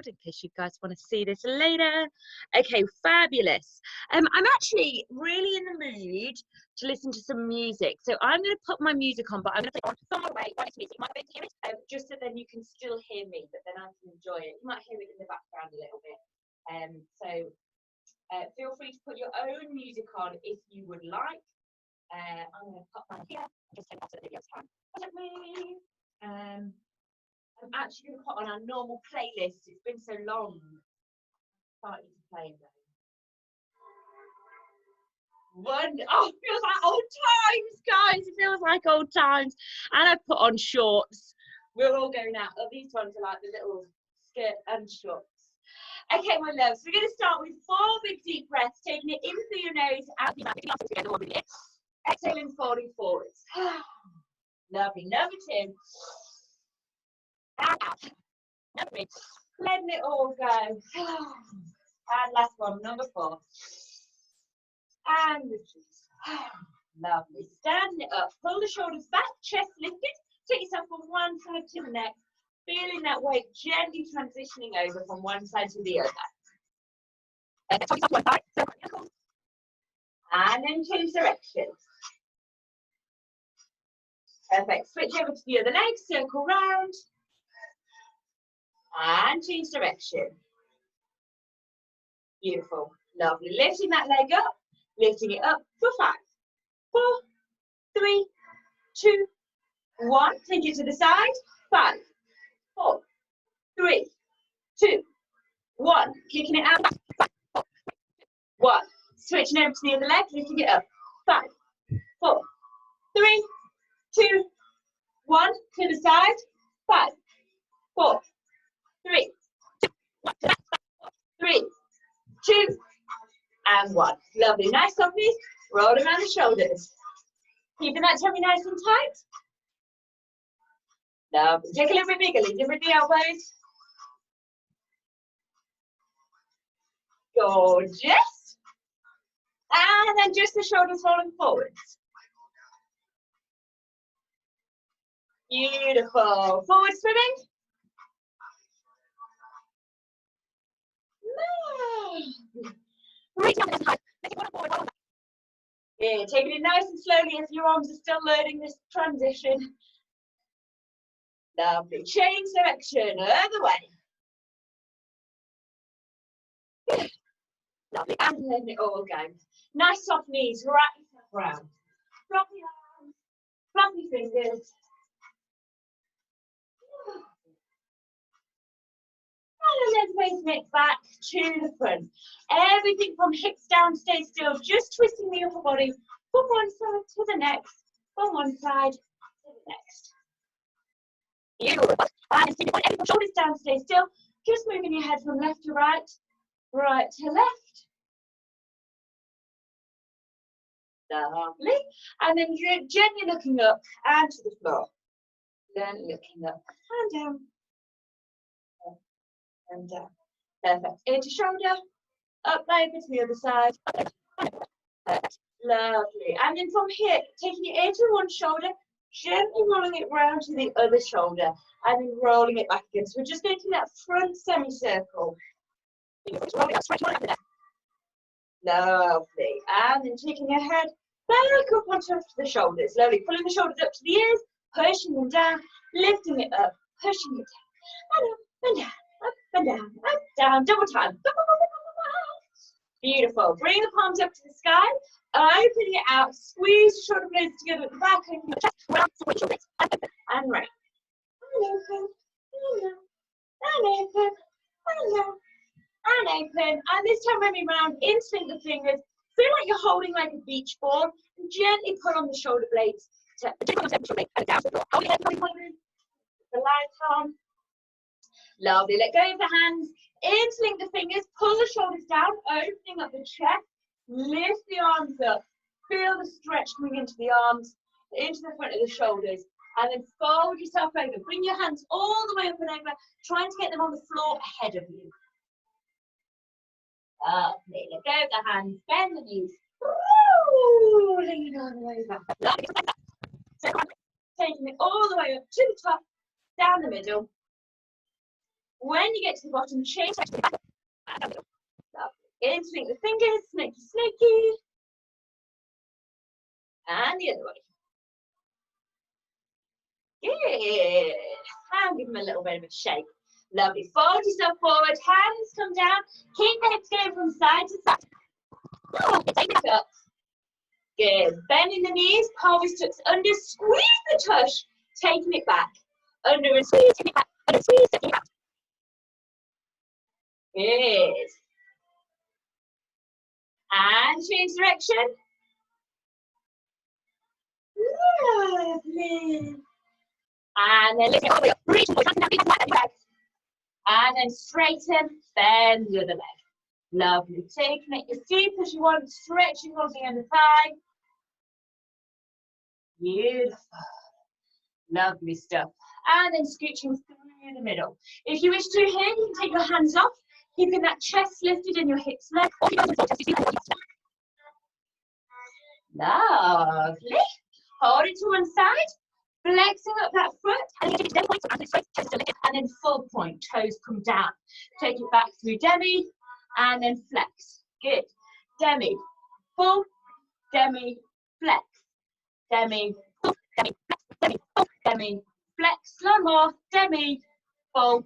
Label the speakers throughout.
Speaker 1: in case you guys want to see this later. Okay, fabulous. I'm actually really in the mood to listen to some music, so I'm going to put my music on, but I'm going to put it on far away while it's music. You might be able to hear it, just so then you can still hear me, but then I can enjoy it. You might hear it in the background a little bit. Feel free to put your own music on if you would like. I'm going to pop mine here. Just turn off so the video's time. I'm actually going to put on our normal playlist. It's been so long. Starting to play again. Oh, it feels like old times, guys. It feels like old times. And I put on shorts. We're all going out. Oh, these ones are like the little skirt and shorts. Okay, my loves. We're going to start with 4 big deep breaths, taking it in through your nose, out through your mouth. Together, 1 minute. Exhaling, folding forwards. Lovely. Number 2. And out. Number 3. Letting it all go. And last one, number 4. And release. Lovely. Standing it up. Pull the shoulders back, chest lifted. Take yourself from one side to the next. Feeling that weight gently transitioning over from one side to the other. And then change direction. Perfect. Switch over to the other leg, circle round. And change direction. Beautiful. Lovely. Lifting that leg up, lifting it up for 5, 4, 3, 2, 1. Take it to the side. 5, 4, 3, 2, 1. Kicking it out. 5, 4, 1. Switching over to the other leg, lifting it up. 5, 4, 3, 2, 1. To the side. 5, 4, 3, 2, 1. 3, 2, and 1. Lovely. Nice soft knees. Rolling around the shoulders. Keeping that tummy nice and tight. Lovely. Take a little bit bigger. Lead in with the elbows. Gorgeous. And then just the shoulders rolling forwards. Beautiful. Forward swimming. Right down this high. Yeah, taking it nice and slowly as your arms are still learning this transition. Lovely. Change direction. Other way. Good. Lovely. And letting it all go. Nice soft knees. Wrap yourself around. Flop your arms. Flop your fingers. And then raising it back to the front. Everything from hips down, stay still. Just twisting the upper body from one side to the next. From one side to the next. Beautiful. And everything from shoulders down, stay still. Just moving your head from left to right, right to left. Lovely. And then gently looking up and to the floor. Then looking up and down. And down. Perfect. Ear to shoulder. Up over to the other side. Perfect. Lovely. And then from here, taking your ear to one shoulder, gently rolling it round to the other shoulder, and then rolling it back again. So we're just going to that front semicircle. Lovely. And then taking your head back up onto the shoulders. Slowly pulling the shoulders up to the ears, pushing them down, lifting it up, pushing it down, and up and down. Up and down, up, down, double time. Beautiful. Bring the palms up to the sky, opening it out, squeeze the shoulder blades together at the back, open your chest, round, switch your legs, and round. And open, and open, and open, and open. And this time when we round, instinct the fingers, feel like you're holding like a beach ball, and gently pull on the shoulder blades to down to the floor. Hold your head, the light on. Lovely. Let go of the hands. Interlink the fingers. Pull the shoulders down. Opening up the chest. Lift the arms up. Feel the stretch coming into the arms, into the front of the shoulders. And then fold yourself over. Bring your hands all the way up and over. Trying to get them on the floor ahead of you. Lovely. Let go of the hands. Bend the knees. Rolling it all the way back. Lovely. Taking it all the way up to the top. Down the middle. When you get to the bottom, change to the back. Interlink the fingers, snaky, snaky. And the other way. Good. And give them a little bit of a shake. Lovely. Fold yourself forward, hands come down. Keep the hips going from side to side. Oh, take it up. Good. Bending the knees, pelvis tucks under, squeeze the tush, taking it back. Under and squeeze, taking it back. Under and squeeze, taking it back. Good. And change direction. Lovely. And then lift it all the way up. Reach forward, back. And then straighten, bend the other leg. Lovely. Taking it as deep as you want, stretching holding on the thigh. Beautiful. Lovely stuff. And then scooching through the middle. If you wish to here, you can take your hands off, keeping that chest lifted and your hips left. Lovely. Hold it to one side. Flexing up that foot, and then full point, toes come down. Take it back through demi, and then flex. Good. Demi, full, demi, flex. Demi, full, demi, flex, demi, full, demi, flex. Slow more, demi, full,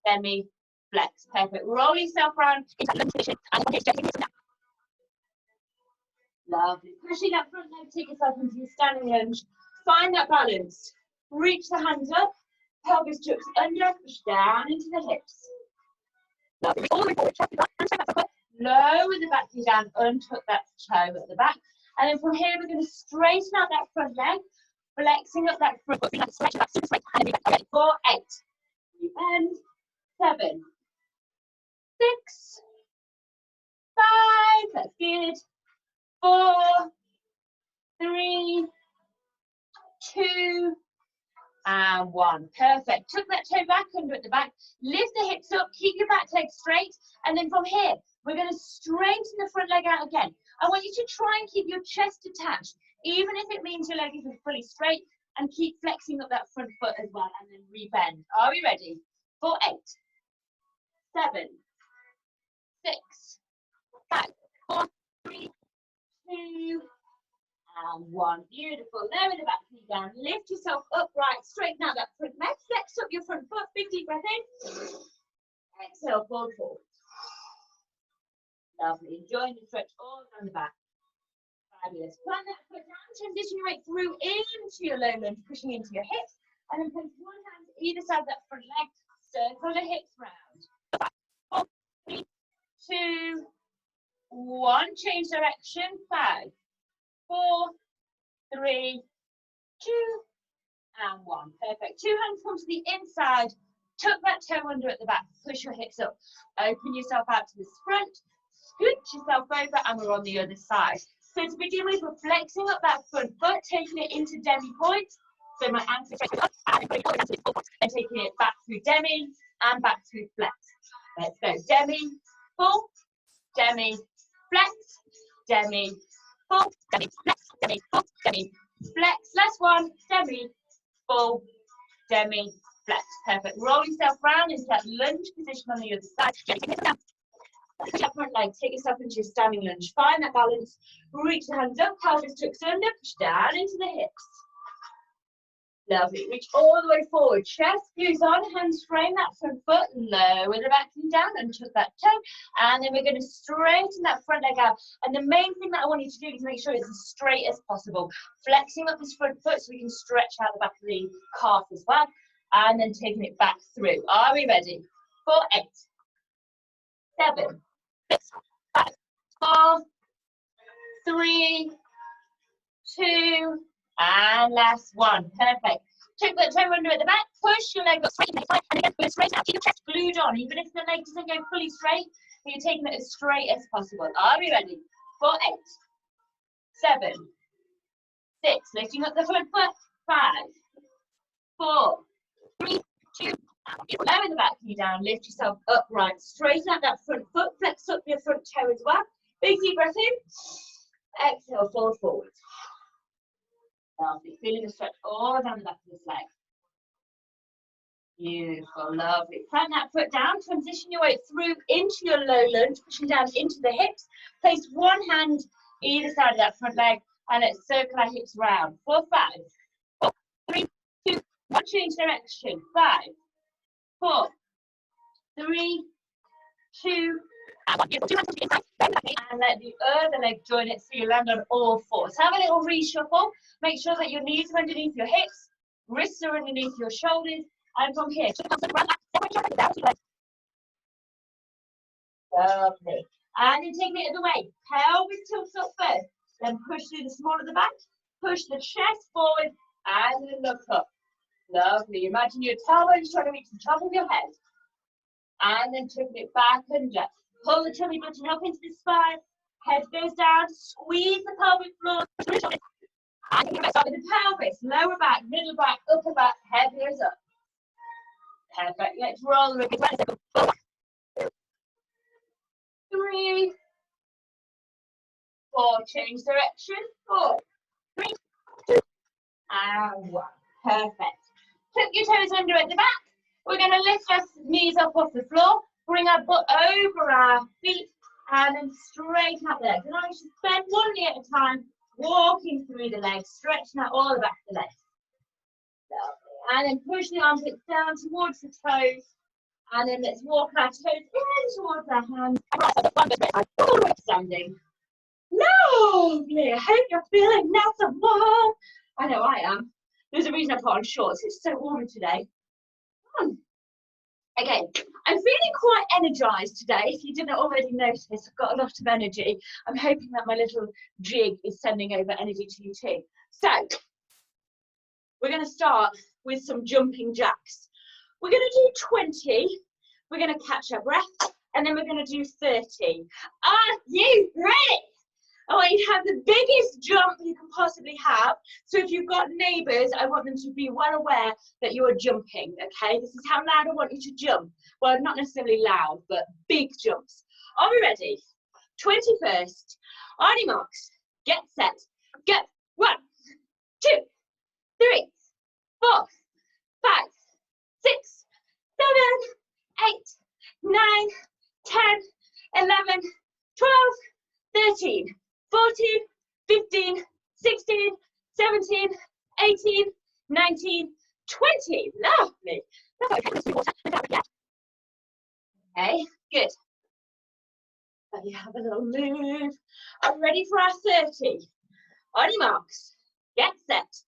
Speaker 1: demi, flex. Perfect. Roll yourself around into that lunge position, and then gently down. Lovely. Pushing that front leg, take yourself into your standing lunge. Find that balance. Reach the hands up, pelvis tucks under, push down into the hips. Lovely. All the way forward, chest is up, and back the foot. Lower the back knee down, untuck that toe at the back. And then from here, we're going to straighten out that front leg, flexing up that front foot, stretch that super straight, and then reach. 4, 8. You bend. 7, 6, 5. That's good. 4, 3, 2, and 1. Perfect. Tuck that toe back under at the back. Lift the hips up. Keep your back leg straight. And then from here, we're going to straighten the front leg out again. I want you to try and keep your chest attached, even if it means your leg isn't fully straight, and keep flexing up that front foot as well, and then rebend. Are we ready? 4, 8, 7, 6, 5, 4, 3, 2, and 1. Beautiful. Lower the back knee down. Lift yourself upright. Straighten out that front leg. Flex up your front foot. Big deep breath in. Exhale, fold forward. Lovely. Enjoying the stretch all down the back. Fabulous. Plant that foot down. Transition your weight through into your low lunge, pushing into your hips. And then place one hand to either side of that front leg. Circle the hips round. 4, 3, 2, 1. Change direction. 5, 4, 3, 2, and 1. Perfect. 2 hands come to the inside. Tuck that toe under at the back. Push your hips up. Open yourself out to the front. Scoot yourself over, and we're on the other side. So to begin with, we're flexing up that front foot, taking it into demi point. So my ankle is up, and putting it all down to the full point, and taking it back through demi and back through flex. Let's go. Demi, full, demi, flex, demi, full, demi, flex, demi, full, demi, flex. Last one. Demi, full, demi, flex. Perfect. Roll yourself round into that lunge position on the other side. Take it down. Push that front leg. Take yourself into your standing lunge. Find that balance. Reach the hands up. Pelvis tucks under. Push down into the hips. Lovely. Reach all the way forward. Chest goes on. Hands frame that front foot. Lower the back knee down and tuck that toe. And then we're going to straighten that front leg out. And the main thing that I want you to do is make sure it's as straight as possible. Flexing up this front foot so we can stretch out the back of the calf as well. And then taking it back through. Are we ready? 4, 8, 7, 6, 5, 4, 3, 2, and last one. Perfect. Tuck that toe under at the back. Push your leg up straight, and again, we're straight out. Keep your chest glued on. Even if the leg doesn't go fully straight, you're taking it as straight as possible. Are we ready? 4, 8, 7, 6. Lifting up the front foot. 5, 4, 3, 2, lower the back knee down, lift yourself upright, straighten out that front foot, flex up your front toe as well. Big deep breath in, exhale, fold forward. Lovely, feeling the stretch all down the back of this leg. Beautiful, lovely. Plant that foot down, transition your way through into your low lunge, pushing down into the hips. Place one hand either side of that front leg, and let's circle our hips round. 4, 5, 4, 3, 2, 1. Change direction. 5, 4, 3, 2, and 1. Beautiful. 2 hands to the inside. And let the other leg join it so you land on all fours. Have a little reshuffle. Make sure that your knees are underneath your hips, wrists are underneath your shoulders, and from here, lovely. And then take it the other way. Pelvis tilts up first, then push through the small of the back, push the chest forward, and then look up. Lovely. Imagine your tailbone is trying to reach the top of your head, and then taking it back under. Pull the tummy button up into the spine. Head goes down. Squeeze the pelvic floor. And you start with the pelvis, lower back, middle back, upper back. Head goes up. Perfect. Let's roll the circle. 4, 3, 4. Change direction. 4, 3, 2, and 1. Perfect. Tuck your toes under at the back. We're going to lift our knees up off the floor. Bring our butt over our feet and then straighten out the legs. And I should bend one knee at a time, walking through the legs, stretching out all the back of the legs. Lovely. And then push the armpits down towards the toes. And then let's walk our toes in towards our hands. All the way standing. Lovely. I hope you're feeling nice and warm. I know I am. There's a reason I put on shorts. It's so warm today. Okay, I'm feeling quite energized today. If you didn't already notice, I've got a lot of energy. I'm hoping that my little jig is sending over energy to you too. So, we're going to start with some jumping jacks. We're going to do 20. We're going to catch our breath, and then we're going to do 30. Are you ready? I want you to have the biggest jump you can possibly have. So if you've got neighbours, I want them to be well aware that you are jumping, okay? This is how loud I want you to jump. Well, not necessarily loud, but big jumps. Are we ready? 21st. On your marks. Get set. Go. 1, 2, 3, 4, 5, 6, 7, 8, 9, 10, 11, 12, 13, 14, 15, 16, 17, 18, 19, 20. Lovely. Okay, good. Let me have a little move. Are we ready for our 30? On your marks. Get set.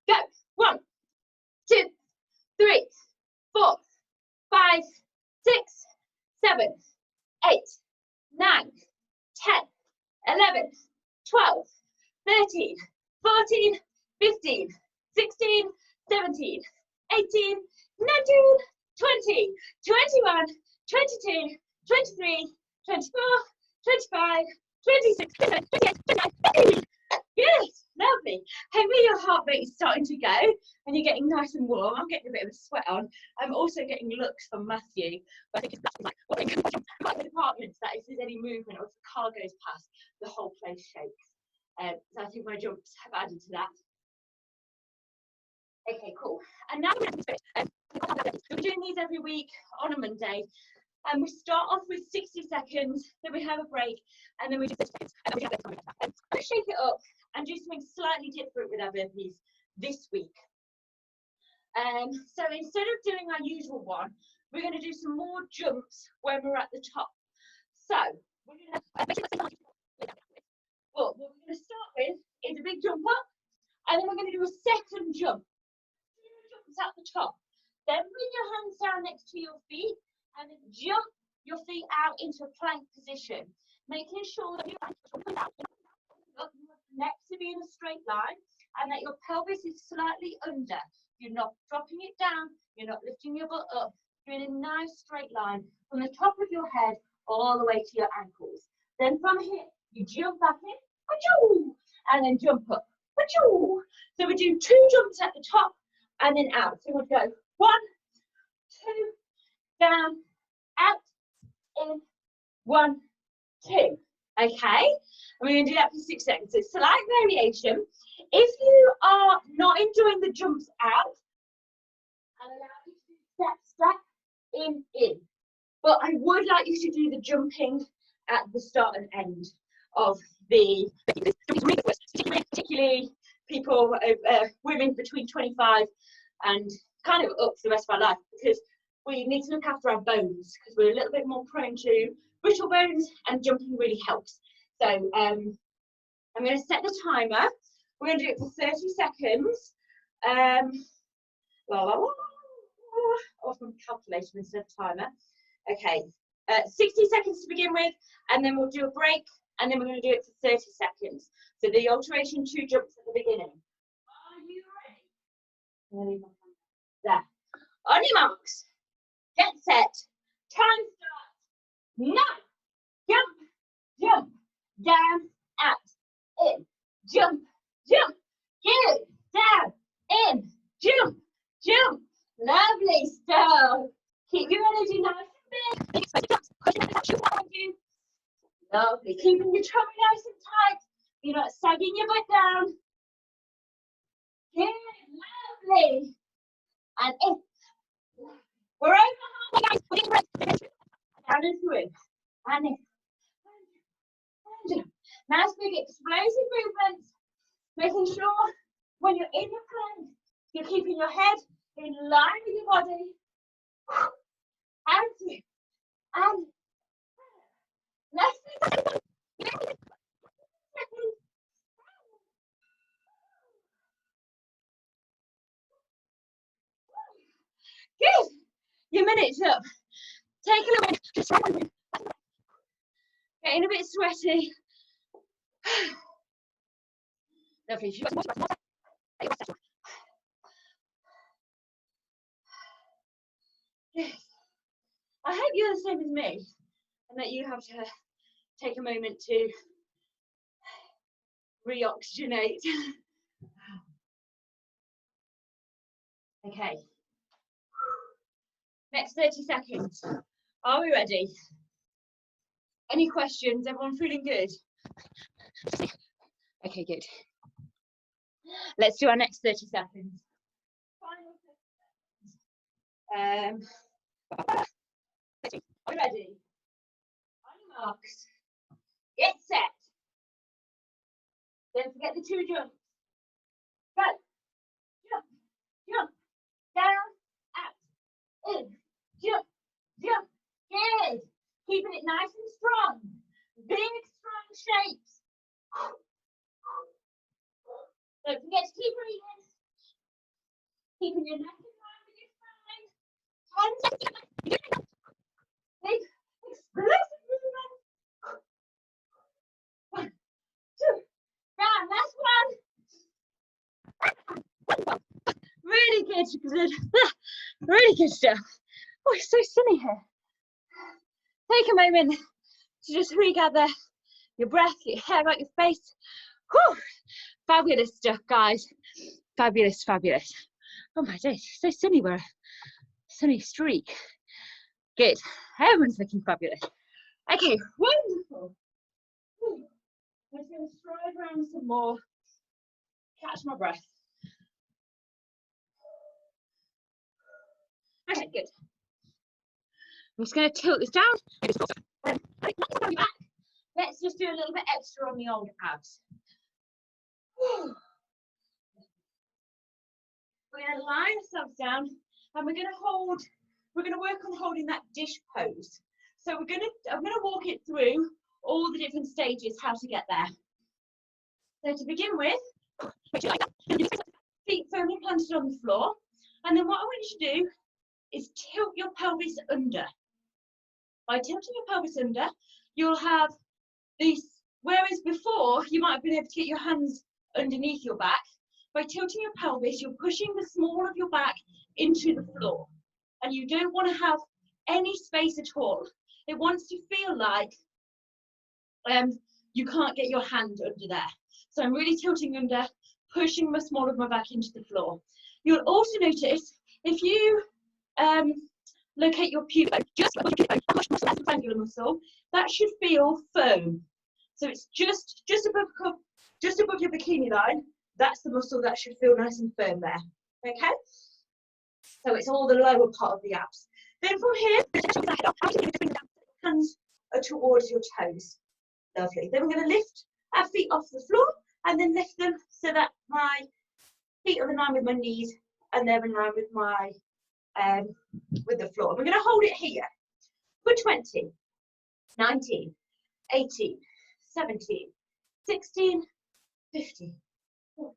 Speaker 1: Go. 1, 2, 3, 4, 5, 6, 7, 8, 9, 10, 11, 12, 13, 14, 15, 16, 17, 18, 19, 20, 21, 22, 23, 24, 25, 26, 27, 28, 29, 30. Good, lovely. Hopefully your heart rate is starting to go and you're getting nice and warm. I'm getting a bit of a sweat on. I'm also getting looks from Matthew. I think it's like, well, in the apartments that if there's any movement or if the car goes past, the whole place shakes. So I think my jumps have added to that. Okay, cool. And now we're doing these every week on a Monday. And we start off with 60 seconds, then we have a break, and then we do 60 seconds, and then we have a break. Let's shake it up and do something slightly different with our burpees this week. So instead of doing our usual one, we're going to do some more jumps when we're at the top. So, we're going to what we're going to start with is a big jump up, and then we're going to do a second jump. 2 jumps at the top. Then bring your hands down next to your feet, and then jump your feet out into a plank position, making sure that your neck to be in a straight line and that your pelvis is slightly under. You're not dropping it down, you're not lifting your butt up. You're in a nice straight line from the top of your head all the way to your ankles. Then from here, you jump back in, and then jump up. So we do 2 jumps at the top and then out. So we'll go 1, 2, down, out, in, 1, 2. Okay, and we're going to do that for 6 seconds. So slight variation. If you are not enjoying the jumps out, I'll allow you to do step, step, in, in. But I would like you to do the jumping at the start and end of the, particularly people, women between 25 and kind of up for the rest of our life, because we need to look after our bones because we're a little bit more prone to brittle bones, and jumping really helps. So I'm going to set the timer. We're going to do it for 30 seconds. Off my calculator instead of timer. Okay, 60 seconds to begin with, and then we'll do a break, and then we're going to do it for 30 seconds. So the alteration 2 jumps at the beginning. Are you ready? There. On your marks, get set, time starts now. Jump, jump, down, out, in, jump, jump, good, down, in, jump, jump. Lovely stuff. Keep your energy nice and big. Lovely. Keeping your tummy nice and tight. You're not sagging your butt down. Good, lovely. And in. We're over halfway, guys. Down and through. And in. Nice big explosive movements. Making sure when you're in your plank, you're keeping your head in line with your body. And through. And left. Good. Your minute's up. Take a little bit. Getting a bit sweaty. Lovely. Yes. I hope you're the same as me, and that you have to take a moment to re-oxygenate. Okay. Next 30 seconds. Are we ready? Any questions? Everyone feeling good? Okay, good. Let's do our next 30 seconds. Final 30 seconds. Are we ready? On your marks. Get set. Don't forget the 2 jumps. Go. Jump. Jump. Down. Out. In. Jump. Jump. Good. Keeping it nice and strong. Big, strong shapes. Don't forget to keep breathing. Keeping your neck in line with your spine. 10 seconds. Big, explosive movement. 1, 2. Down. Last one. Really good. Really good stuff. Oh, it's so sunny here. Take a moment to just regather your breath, your hair out your face. Whew. Fabulous stuff, guys. Fabulous, fabulous. Oh my days, so sunny. We're a sunny streak. Good. Everyone's looking fabulous. Okay, wonderful. I'm just going to stride around some more. Catch my breath. Okay, good. I'm just going to tilt this down. Let's just do a little bit extra on the old abs. We're going to lie ourselves down, and we're going to work on holding that dish pose. So I'm going to walk it through all the different stages, how to get there. So to begin with, feet firmly planted on the floor, and then what I want you to do is tilt your pelvis under. By tilting your pelvis under, you'll have these, whereas before you might have been able to get your hands underneath your back. By tilting your pelvis, you're pushing the small of your back into the floor, and you don't want to have any space at all. It wants to feel like you can't get your hand under there. So I'm really tilting under, pushing the small of my back into the floor. You'll also notice if you locate your pubes, just that triangular muscle, that should feel firm. So it's just above your bikini line. That's the muscle that should feel nice and firm there. Okay. So it's all the lower part of the abs. Then from here, hands are towards your toes. Lovely. Then we're going to lift our feet off the floor and then lift them so that my feet are in line with my knees and they're in line with my with the floor. We're going to hold it here for 20, 19, 18, 17, 16, 15, 14,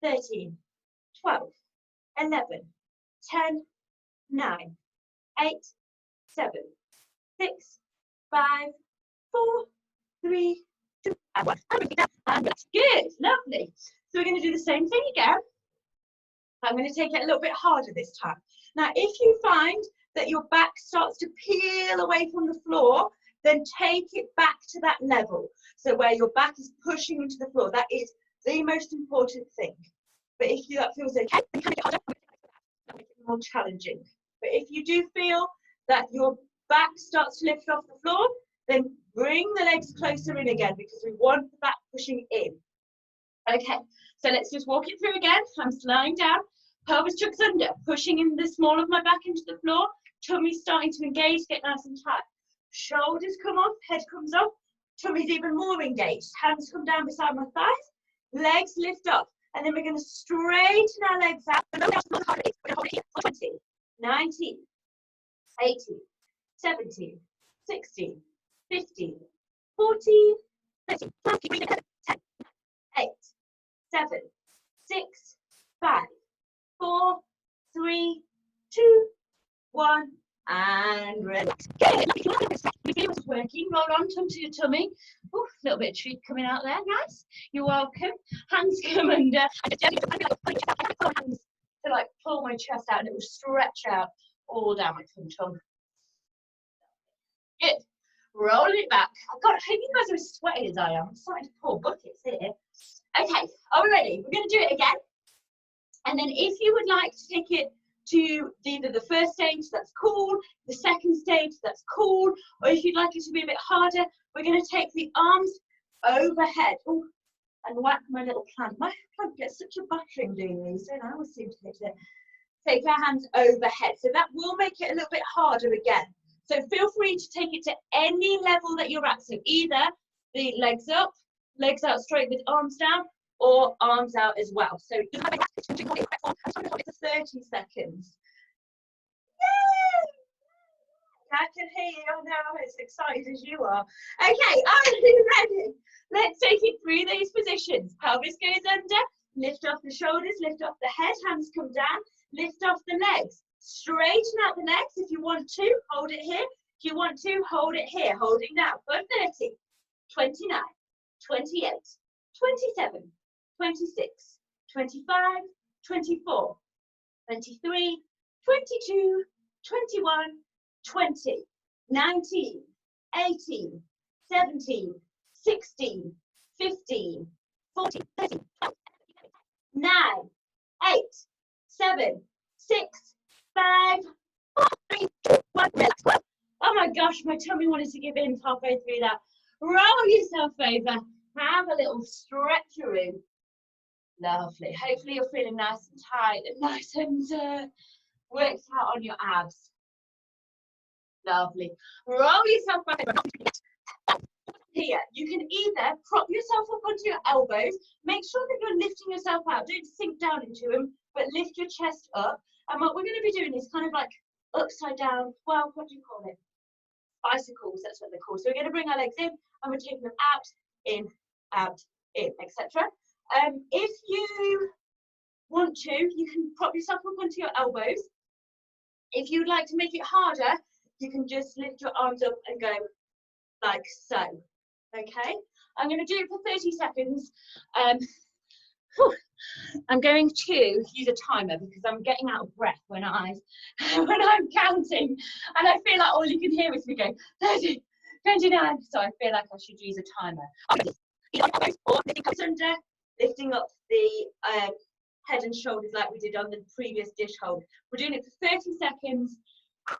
Speaker 1: 13, 12, 11, 10, 9, 8, 7, 6, 5, 4, 3, 2, and 1. And that's good, lovely. So we're going to do the same thing again. I'm going to take it a little bit harder this time. Now, if you find that your back starts to peel away from the floor, then take it back to that level. So where your back is pushing into the floor, that is the most important thing. But if that feels okay, then make it harder, make it more challenging. But if you do feel that your back starts to lift off the floor, then bring the legs closer in again because we want the back pushing in. Okay, so let's just walk it through again. I'm slowing down. Pelvis chucks under, pushing in the small of my back into the floor. Tummy starting to engage, get nice and tight. Shoulders come up, head comes up. Tummy's even more engaged. Hands come down beside my thighs. Legs lift up. And then we're going to straighten our legs out. We're going to hold it here for 20, 19, 18, 17, 16, 15, 14, 13, 10, 8, 7, 6, 5, 4, 3, 2, 1, and relax. Good. It's working. Roll on, tongue to your tummy. Ooh, a little bit of treat coming out there. Nice. You're welcome. Hands come under. I just hands to like pull my chest out, and it will stretch out all down my tongue. Good. Rolling it back. God, I hope you guys are as sweaty as I am. I'm starting to pour buckets here. Okay, are we ready? We're going to do it again. And then if you would like to take it to either the first stage, that's cool, the second stage, that's cool, or if you'd like it to be a bit harder, we're going to take the arms overhead. Ooh, and whack my little plant. My plant gets such a battering doing these, don't I? I always seem to hit it. Take our hands overhead. So that will make it a little bit harder again. So feel free to take it to any level that you're at. So either the legs up, legs out straight with arms down, or arms out as well. So you have it for 30 seconds. Yay! I can hear you now, as excited as you are. Okay, are you ready? Let's take it through these positions. Pelvis goes under, lift off the shoulders, lift off the head, hands come down, lift off the legs. Straighten out the legs if you want to, hold it here. If you want to, hold it here, holding down for 30, 29, 28, 27, 26, 25, 24, 23, 22, 21, 20, 19, 18, 17, 16, 15, 14, 13, 9, 8, 7, 6, 5, 4, 3, 2, 1, relax. Oh my gosh, my tummy wanted to give in halfway through that. Roll yourself over, have a little stretcheroo. Lovely. Hopefully you're feeling nice and tight and nice and worked out on your abs. Lovely. Roll yourself back over. Here, you can either prop yourself up onto your elbows, make sure that you're lifting yourself out, don't sink down into them, but lift your chest up. And what we're going to be doing is kind of like upside down, well, what do you call it? Bicycles, that's what they're called. So we're going to bring our legs in and we're taking them out, in, etc. If you want to, you can prop yourself up onto your elbows. If you'd like to make it harder, you can just lift your arms up and go like so. Okay, I'm going to do it for 30 seconds. I'm going to use a timer because I'm getting out of breath when I'm counting, and I feel like all you can hear is me go 30, 29. So I feel like I should use a timer. Or under, lifting up the head and shoulders like we did on the previous dish hold. We're doing it for 30 seconds.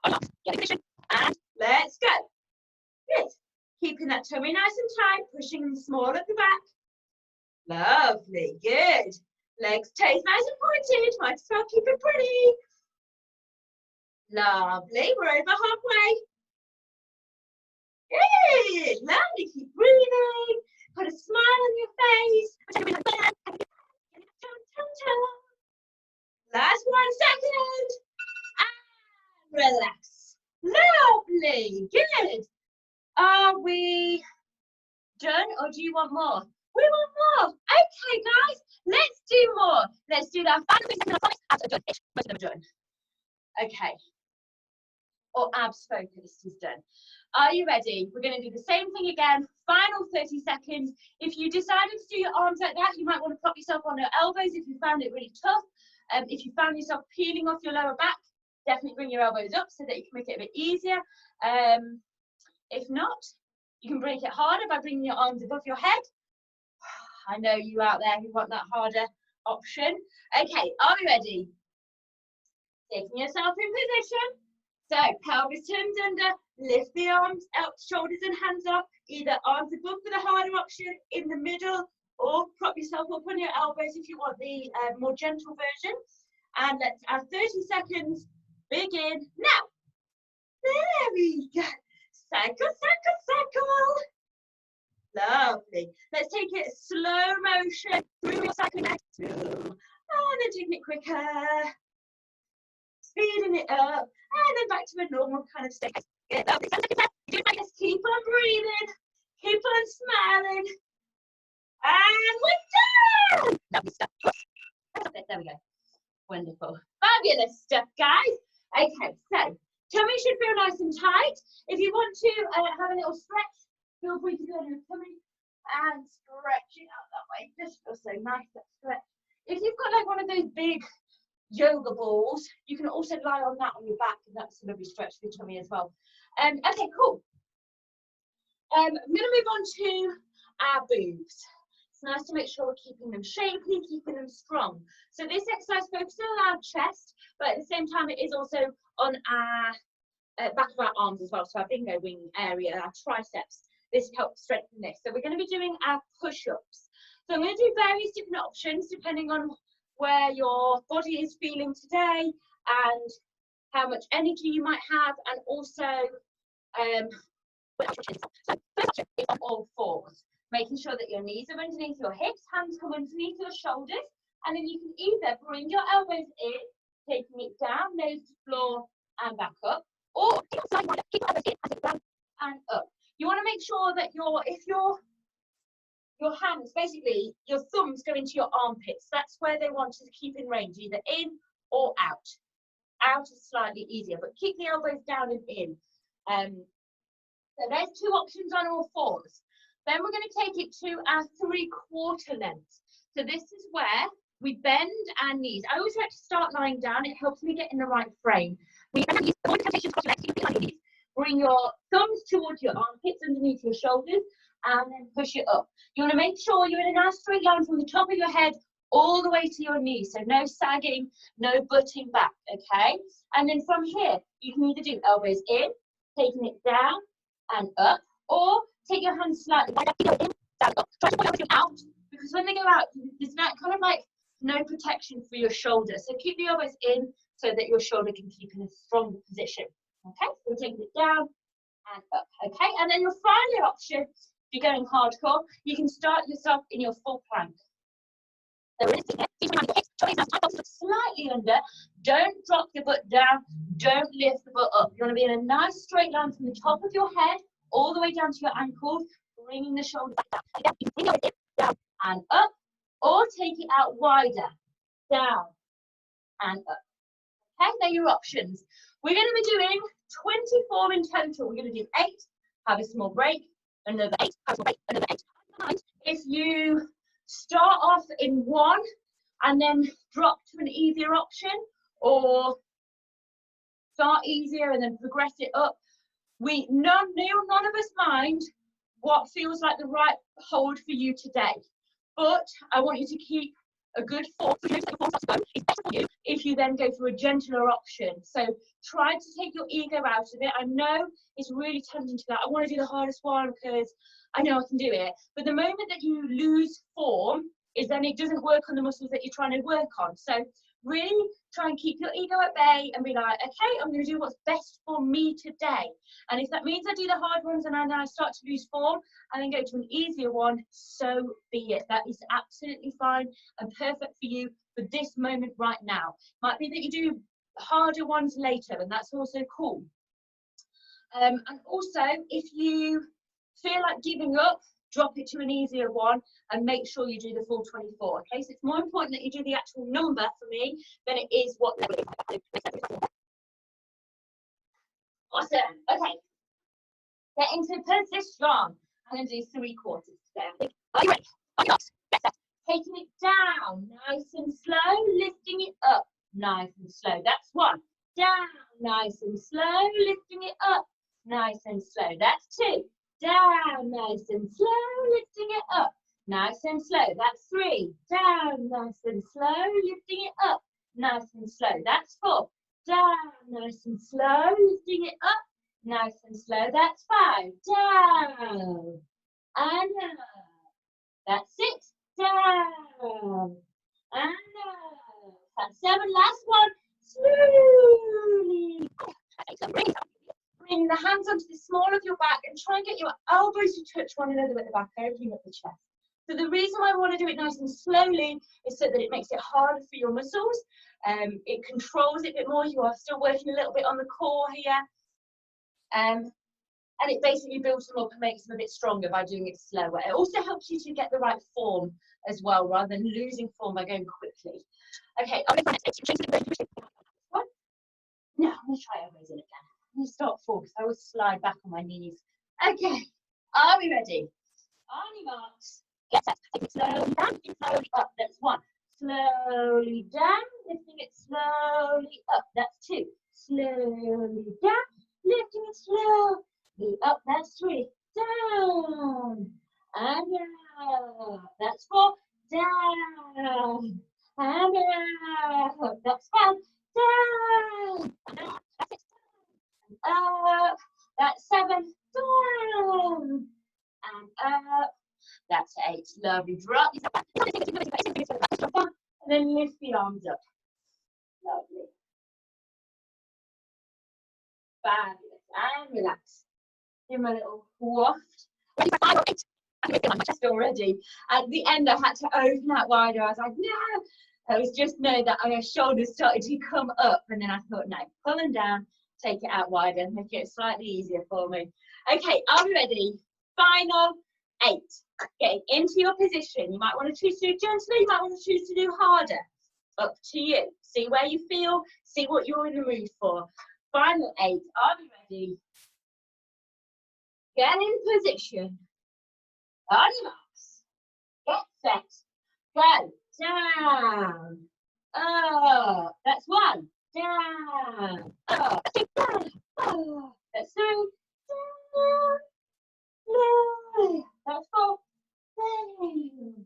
Speaker 1: And let's go. Good. Keeping that tummy nice and tight, pushing the small at the back. Lovely, good. Legs, toes nice and pointed. Might as well keep it pretty. Lovely. We're over halfway. Good. Lovely. Keep breathing. Put a smile on your face. Last 1 second. And relax. Lovely. Good. Are we done or do you want more? We want more. Okay, guys. Let's do more. Let's do that. Most of them are done. Okay. Or abs focused is done. Are you ready? We're going to do the same thing again. Final 30 seconds. If you decided to do your arms like that, you might want to prop yourself on your elbows if you found it really tough. If you found yourself peeling off your lower back, definitely bring your elbows up so that you can make it a bit easier. If not, you can break it harder by bringing your arms above your head. I know you out there who want that harder option. Okay, are we ready? Taking yourself in position. So pelvis turns under, lift the arms out, shoulders and hands up, either arms above for the harder option, in the middle, or prop yourself up on your elbows if you want the more gentle version. And let's our 30 seconds begin now. There we go. Cycle, cycle, cycle. Lovely. Let's take it slow motion through your cycling legs. And then taking it quicker. Speeding it up. And then back to a normal kind of state. Good. Lovely. Just keep on breathing. Keep on smiling. And we're done. Lovely stuff. There we go. Wonderful. Fabulous stuff, guys. Okay, so tummy should feel nice and tight. If you want to have a little stretch, feel free to go on your tummy and stretch it out that way. Just feels so nice, that stretch. If you've got like one of those big yoga balls, you can also lie on that on your back, and that's a lovely stretch for your tummy as well. Okay, cool. I'm going to move on to our boobs. It's nice to make sure we're keeping them shapely, keeping them strong. So this exercise focuses on our chest, but at the same time it is also on our back of our arms as well, so our bingo wing area, our triceps. This helps strengthen this. So we're going to be doing our push-ups. So I'm going to do various different options depending on where your body is feeling today and how much energy you might have, and also so first option is on all fours, making sure that your knees are underneath your hips, hands come underneath your shoulders, and then you can either bring your elbows in, taking it down, nose to floor and back up, or keep your side wider, keep your elbows in as it down and up. You want to make sure that your hands, basically your thumbs go into your armpits. That's where they want to keep in range, either in or out. Out is slightly easier, but keep the elbows down and in. So there's two options on all fours. Then we're going to take it to our 3/4 length. So this is where we bend our knees. I always like to start lying down. It helps me get in the right frame. We avoid the temptation to cross your legs. You can knees. Bring your thumbs towards your armpits underneath your shoulders and then push it up. You want to make sure you're in a nice straight line from the top of your head all the way to your knees. So no sagging, no butting back, okay? And then from here, you can either do elbows in, taking it down and up, or take your hands slightly wider, in, down, up. Try to point your out, because when they go out, there's that kind of like no protection for your shoulder. So keep the elbows in so that your shoulder can keep in a strong position. Okay, so we're taking it down and up. Okay, and then your final option, if you're going hardcore, you can start yourself in your full plank. So we're sitting here, slightly under. Don't drop your butt down. Don't lift the butt up. You want to be in a nice straight line from the top of your head all the way down to your ankles, bringing the shoulders back down. Again, you can bring it down and up, or take it out wider, down and up. Okay, they're your options. We're going to be doing 24 in total. We're going to do 8, have a small break, another 8, have a small break, another 8. If you start off in 1 and then drop to an easier option, or start easier and then progress it up, none of us mind what feels like the right hold for you today. But I want you to keep a good 4. So it's better for you if you then go for a gentler option. So try to take your ego out of it. I know it's really tempting to go, I want to do the hardest one because I know I can do it. But the moment that you lose form is then it doesn't work on the muscles that you're trying to work on. So Really try and keep your ego at bay and be like, okay, I'm going to do what's best for me today. And if that means I do the hard ones and then I start to lose form and then go to an easier one, so be it. That is absolutely fine and perfect for you for this moment right now. Might be that you do harder ones later, and that's also cool. And also, if you feel like giving up, drop it to an easier one and make sure you do the full 24. Okay, so it's more important that you do the actual number for me than it is what level it is. Awesome. Okay, get into position. I'm going to do 3 quarters today. Are you ready? On your marks. Taking it down, nice and slow, lifting it up, nice and slow. That's 1. Down, nice and slow, lifting it up, nice and slow. That's 2. Down, nice and slow, lifting it up, nice and slow. That's 3. Down, nice and slow, lifting it up, nice and slow. That's 4. Down, nice and slow, lifting it up, nice and slow. That's 5. Down and up. That's 6. Down and up. That's 7. Last one. Slowly. Bring the hands onto the small of your back and try and get your elbows to touch one another at the back, opening up the chest. So the reason why I want to do it nice and slowly is so that it makes it harder for your muscles. It controls it a bit more. You are still working a little bit on the core here. And it basically builds them up and makes them a bit stronger by doing it slower. It also helps you to get the right form as well, rather than losing form by going quickly. Okay, I'm going to no, I'm going to try elbows in again. I'm going to start forward because I always slide back on my knees. Okay, are we ready? On your marks, get set. Take it slowly down, slowly up. That's 1. Slowly down, lifting it slowly up. That's 2. Slowly down, lifting it slowly up. That's 3. Down and up. That's 4. Down and up. That's 5. Down and up. That's 6. Up. That's 7. Down and up. That's 8. Lovely. Drop yourself back. And then lift the arms up. Lovely. Fabulous. And relax. Give them a little waft. Ready for 5 or 8? I can feel my chest already. At the end, I had to open that wider. I was like, no. I was just know that my shoulders started to come up, and then I thought, no, pull them down, take it out wider, make it slightly easier for me. Okay, are we ready? Final 8. Okay, into your position. You might want to choose to do gently, you might want to choose to do harder. Up to you. See where you feel, see what you're in the mood for. Final 8. Are we ready? Get in position. On your marks. Get set. Go. Down. Up. That's 1. Down. Up. That's 2. Down. Up. That's 3. Down. No. That's 4. Down.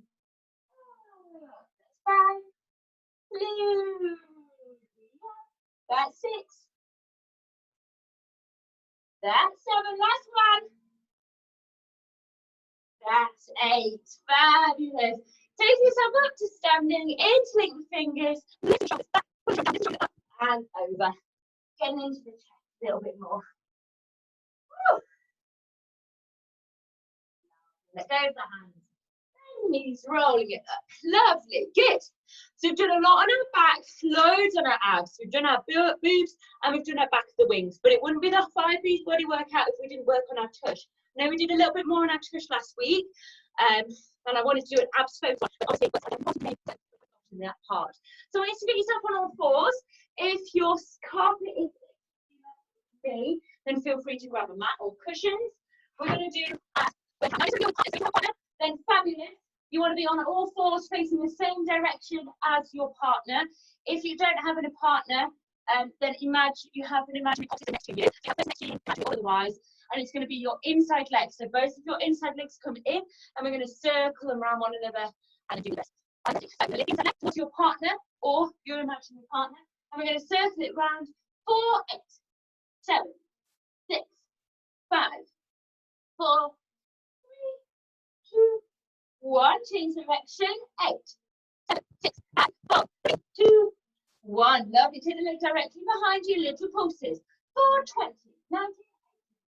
Speaker 1: Up. That's 5. Blue. That's 6. That's 7. Last one. That's 8. Fabulous. Take yourself up to standing, interlink the fingers, lift your shoulders back, push your hands up and over. Getting into the chest a little bit more. Woo. Let go of the hands. And knees, rolling it up. Lovely. Good. So we've done a lot on our back, loads on our abs. We've done our boobs and we've done our back of the wings. But it wouldn't be the 5-piece body workout if we didn't work on our tush. Now we did a little bit more on our tush last week. And I wanted to do an abs focus, but obviously in that part. So I want you to get yourself on all fours. If your carpet is free, then feel free to grab a mat or cushions. We're going to do then fabulous. You want to be on all fours facing the same direction as your partner. If you don't have a partner, then imagine you have an imaginary opposite next to you. You have this next to you, imagine otherwise. And it's going to be your inside legs. So both of your inside legs come in, and we're going to circle them around one another and do this. So we're lifting inside leg towards your partner or your imaginary partner, and we're going to circle it round 4, 8, 7, 6, 5, 4, 3, 2, 1. Change direction. 8, 7, 6, 5, 4, 3, 2, 1. Lovely. Take the leg directly behind you. Little pulses. 4, 20, 19,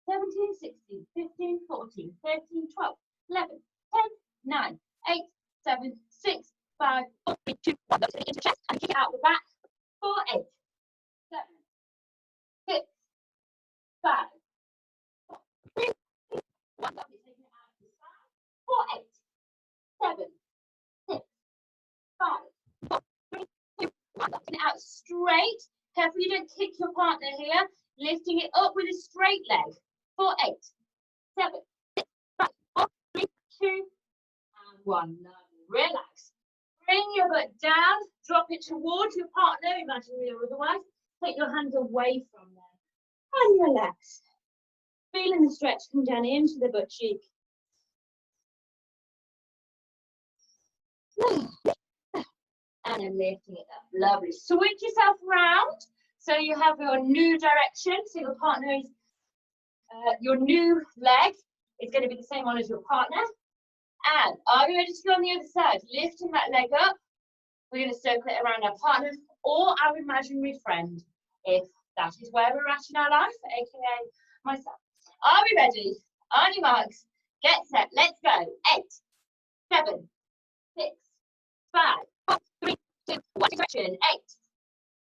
Speaker 1: 17, 16, 15, 14, 13, 12, 11, 10, 9, 8, 7, 6, 5, 4, 3, 2, 1. Lovely. Into the chest and kick it out the back. 4, 8, 7, 6, 5, 4, 3, 2, 1. Lovely. Taking it out to the side. 4, 8, 7, 6, 5, 4, 3, 2, 1. Lifting it out straight. Careful you don't kick your partner here. Lifting it up with a straight leg. 4, 8, 7, 6, 5, 4, 3, 2, and 1. Relax. Bring your butt down. Drop it towards your partner, imaginary or otherwise. Take your hands away from them. And relax. Feeling the stretch come down into the butt cheek. And then lifting it up. Lovely. Switch yourself around so you have your new direction. So your partner is, your new leg is going to be the same one as your partner. And are we ready to go on the other side? Lifting that leg up. We're going to circle it around our partner or our imaginary friend, if that is where we're at in our life, aka myself. Are we ready? On your marks, get set, let's go. 8, 7, 6, 5, 4, 3, 2, 1. Direction. 8,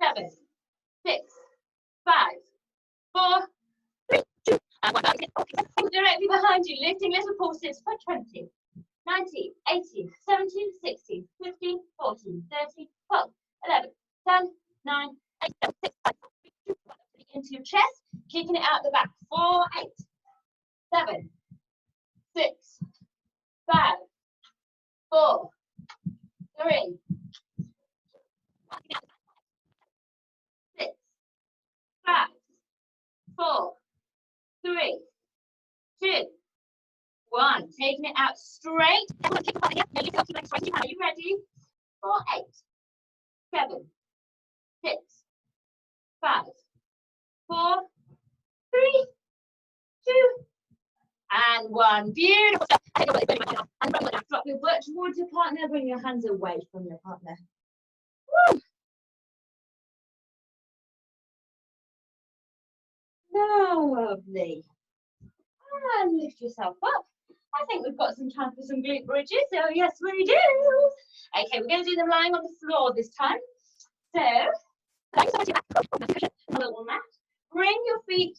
Speaker 1: 7, 6, 5, 4, 3, 2, and 1. Directly behind you, lifting little pulses for 20, 19, 18, 17, 16, 15, 14, 13, 12, 11, 10, 9, 8, 7, 6, 5, 4, 3, 2, 1. Into your chest, kicking it out the back. 4, 8, 7, 6, 5, 4, 3, 6, 5, 4, 3, 2, 1. Taking it out straight. Are you ready? 4, 8, 7, 6, 5, 4, 3, 2, and 1. Beautiful. And drop your butt towards your partner. Bring your hands away from your partner. Woo. Lovely. And lift yourself up. I think we've got some time for some glute bridges. So yes, we do. Okay, we're going to do them lying on the floor this time. So, a little mat. Bring your feet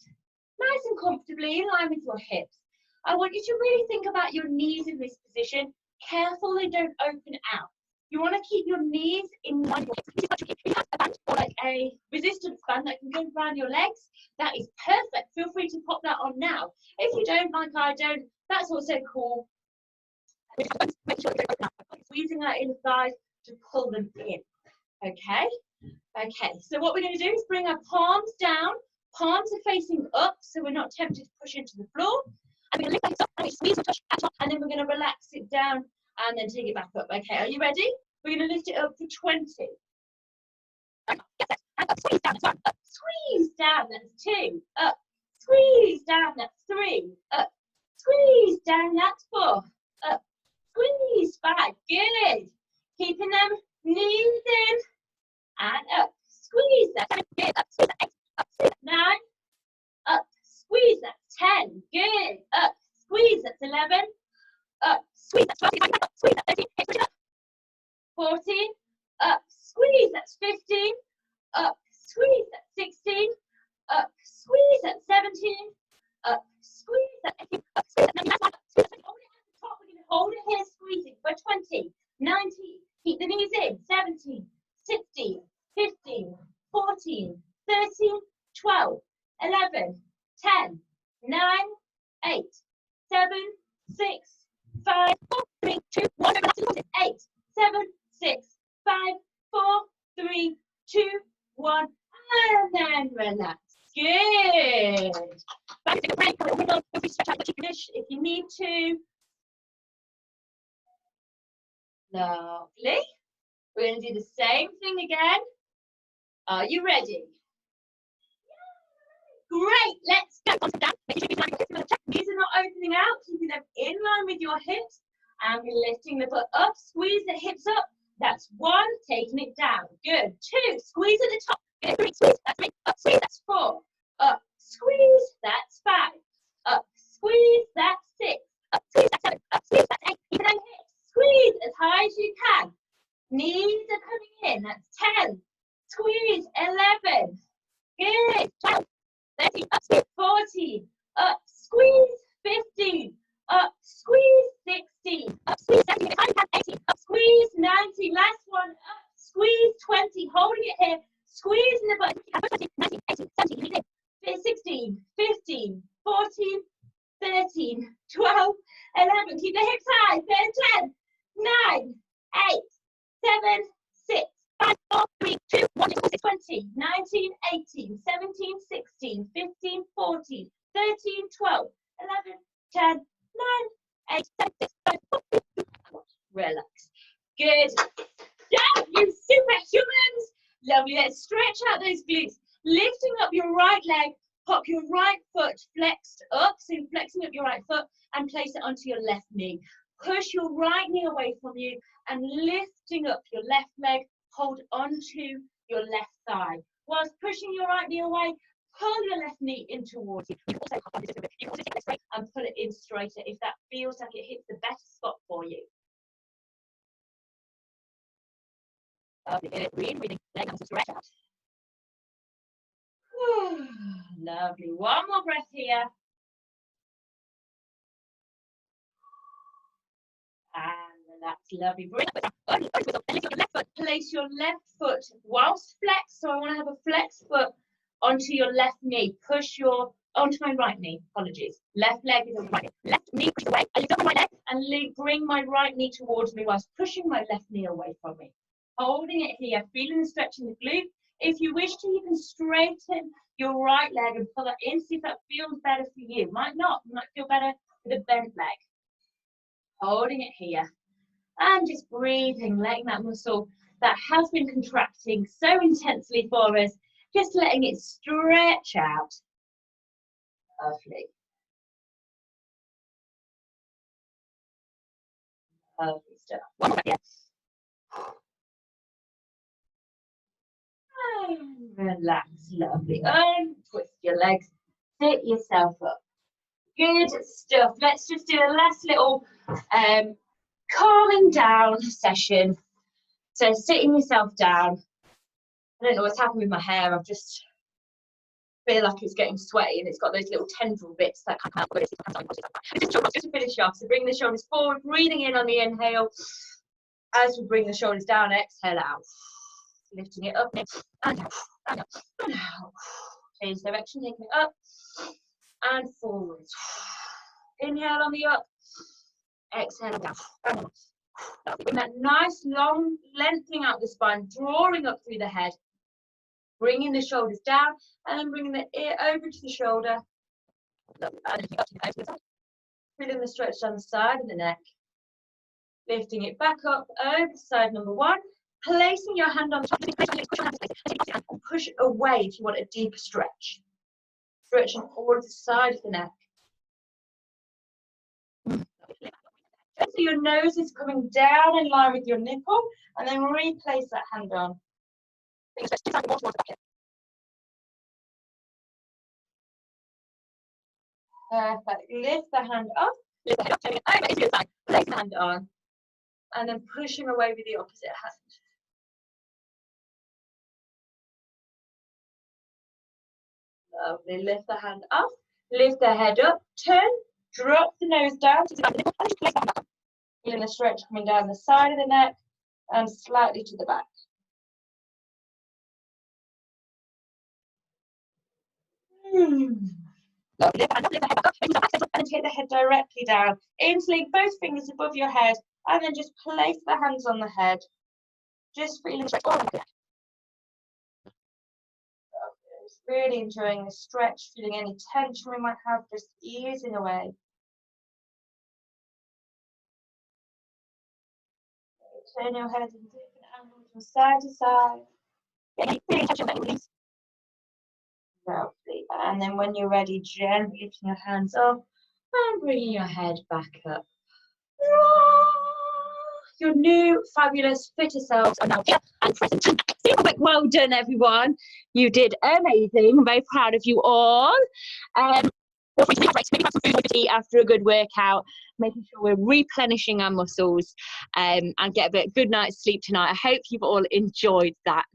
Speaker 1: nice and comfortably in line with your hips. I want you to really think about your knees in this position. Careful they don't open out. You want to keep your knees in line with your hips. If you have a band or like a resistance band that can go around your legs, that is perfect. Feel free to pop that on now. If you don't, like I don't, that's also cool. Make sure they don't open up. Squeezing that inner thigh to pull them in. Okay? Okay, so what we're going to do is bring our palms down. Palms are facing up, so we're not tempted to push into the floor. And we're going to lift that up and we squeeze and touch at top, and then we're going to relax it down and then take it back up. Okay, are you ready? We're going to lift it up for 20. And up, squeeze down, that's 1. Up, squeeze down, that's 2. Up, squeeze down, that's 3. Up, squeeze down, that's 4. Up, squeeze 5. Good. Keeping them knees in and up. Squeeze that 7. Good. Up, squeeze that 8. Up, squeeze that 9. Up, squeeze that 10. Good. Up, squeeze that's 11. Up, squeeze that's 12. Up, squeeze that 13. Hips up. 14. Up, squeeze that's 15. Up, squeeze that's 16. Up, squeeze that's 17. Up, squeeze that 18. Up, squeeze that 19. Up, squeeze that 20. Hold it at the top. We're going to hold it here, squeezing for 20, 19. Keep the knees in. 17, 16, 15, 14, 13, 12, 11, 10, 9, 8, 7, 6, 5, 4, 3, 2, 1. 8, 7, 6, 5, 4, 3, 2, 1. And then relax. Good. Back to the break. A little wiggle. Feel free to stretch out the finish if you need to. Lovely. We're going to do the same thing again. Are you ready? Great. Let's go. Down. Knees are not opening out. Keeping them in line with your hips. And we're lifting the butt up. Squeeze the hips up. That's 1, taking it down. Good. 2, squeeze at the top. Good. 3, squeeze. That's 3. Up, squeeze. That's 4. Up, squeeze. That's 5. Up, squeeze. That's 6. Up, squeeze. That's 7. Up, squeeze. That's 8. Keep it on your hips. Squeeze as high as you can. Knees are coming in. That's 10. Squeeze. 11. Good. 12. 13. Up, squeeze. 14. Up, squeeze. 15. Up, squeeze. 16. Up, squeeze. 17. As high as you can. 18. Up, squeeze. 19. Last one. Up, squeeze. 20. Holding it here. Squeeze in the butt. 20, 19, 18, 17. 16. 15. 14. 13. 12. 11. Keep the hips high. 10. 9. 8. 7. 6. 5, 4, 3, 2, 1, 20, 19, 18, 17, 16, 15, 14, 13, 12, 11, 10, 9, 8, 7, 6, 5, 4, 3, 2, 1. Relax. Good. Yeah, you superhumans. Lovely. Let's stretch out those glutes. Lifting up your right leg. Pop your right foot flexed up. So you're flexing up your right foot and place it onto your left knee. Push your right knee away from you and lifting up your left leg. Hold onto your left thigh. Whilst pushing your right knee away, pull your left knee in towards you. You can also take it straight and pull it in straighter if that feels like it hits the best spot for you. Lovely. Breathing. Leg comes to stretch out. Lovely. One more breath here. And that's lovely. Bring up and lift your left foot. Place your left foot whilst flexed. So I want to have a flexed foot onto your left knee. Push your onto my right knee. Apologies. Left leg is on the right knee. Left knee push away. I lift up my right leg and bring my right knee towards me whilst pushing my left knee away from me. Holding it here, feeling the stretch in the glute. If you wish to, you can straighten your right leg and pull that in. See if that feels better for you. Might not. You might feel better with a bent leg. Holding it here. And just breathing, letting that muscle that has been contracting so intensely for us, just letting it stretch out. Lovely. Lovely stuff. One more breath. And relax, lovely. Twist your legs, sit yourself up. Good stuff. Let's just do a last little calming down session. So sitting yourself down. I don't know what's happened with my hair. I've just feel like it's getting sweaty and it's got those little tendril bits that come out. Just to finish off. So bring the shoulders forward, breathing in on the inhale. As we bring the shoulders down, exhale out. Lifting it up and down, and up, and out. Change direction, taking it up and forward. Inhale on the up, exhale down, and up. Bring that nice long lengthening out the spine, drawing up through the head. Bringing the shoulders down and then bringing the ear over to the shoulder. And lifting up to the side. Feeling the stretch down the side of the neck. Lifting it back up over to side number 1. Placing your hand on the top. And push it away if you want a deeper stretch. Stretching all the side of the neck. So your nose is coming down in line with your nipple. And then replace that hand on. Perfect. Lift the hand up. Lift the head up, turning it over into your side. Place the hand on. And then pushing away with the opposite hand. Lovely. Lift the hand up. Lift the head up. Turn. Drop the nose down to the back of the nipple. And just place the hand back up. Feeling the stretch coming down the side of the neck and slightly to the back. Lovely. Lift the hand up, lift the head back up, and take the head directly down. Interlink both fingers above your head, and then just place the hands on the head. Just feeling stretch all the back. Really enjoying the stretch, feeling any tension we might have just easing away. Turn your head in different angles from side to side. Feeling tension that release. Lovely. And then when you're ready, gently lifting your hands up and bringing your head back up. Your new fabulous fitter selves are now here and present. Super quick. Well done, everyone. You did amazing. I'm very proud of you all. Feel free to maybe have some food to eat after a good workout, making sure we're replenishing our muscles, and get a good night's sleep tonight. I hope you've all enjoyed that.